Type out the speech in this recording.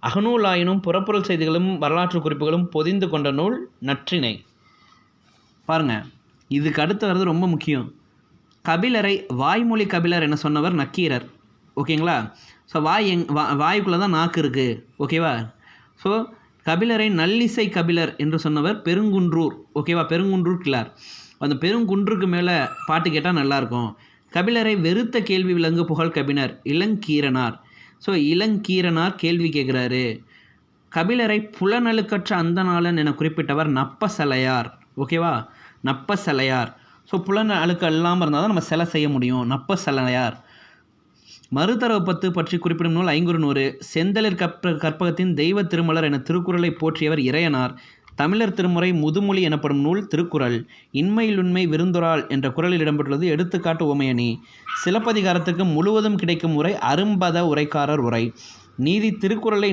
அகநூலாயினும் புறப்பொருள் செய்திகளும் வரலாற்று குறிப்புகளும் பொதிந்து கொண்ட நூல் நற்றிணை. பாருங்கள், இதுக்கு அடுத்து வர்றது ரொம்ப முக்கியம். கபிலரை வாய்மொழி கபிலர் என சொன்னவர் நக்கீரர். ஓகேங்களா? ஸோ வாய்க்குள்ளே தான் நாக்கு இருக்குது. ஓகேவா? ஸோ கபிலரை நல்லிசை கபிலர் என்று சொன்னவர் பெருங்குன்றூர். ஓகேவா? பெருங்குன்றூர் கிளார். அந்த பெருங்குன்றுக்கு மேலே பாட்டு கேட்டால் நல்லாயிருக்கும். கபிலரை வெறுத்த கேள்வி விலங்கு புகழ் கபினர் இளங்கீரனார். ஸோ இளங்கீரனார் கேள்வி கேட்குறாரு. கபிலரை புலனழுக்கற்ற அந்தணாளன் என குறிப்பிட்டவர் நப்பசலையார். ஓகேவா? நப்பசலையார். ஸோ புலன் அழுக்கு இல்லாமல் இருந்தால் தான் நம்ம சிலை செய்ய முடியும். நப்பசலையார். மறுதரவு பத்து பற்றி குறிப்பிடும் நூல் ஐங்குறுநூறு. செந்தளிர் கற்பகத்தின் தெய்வ திருமலர் என திருக்குறளை போற்றியவர் இறையனார். தமிழர் திருமுறை முதுமொழி எனப்படும் நூல் திருக்குறள். இன்மையிலுண்மை விருந்தொராள் என்ற குறளில் இடம்பெற்றுள்ளது எடுத்துக்காட்டு உமையணி. சிலப்பதிகாரத்துக்கு முழுவதும் கிடைக்கும் உரை அரும்பத உரைக்காரர் உரை. நீதி திருக்குறளை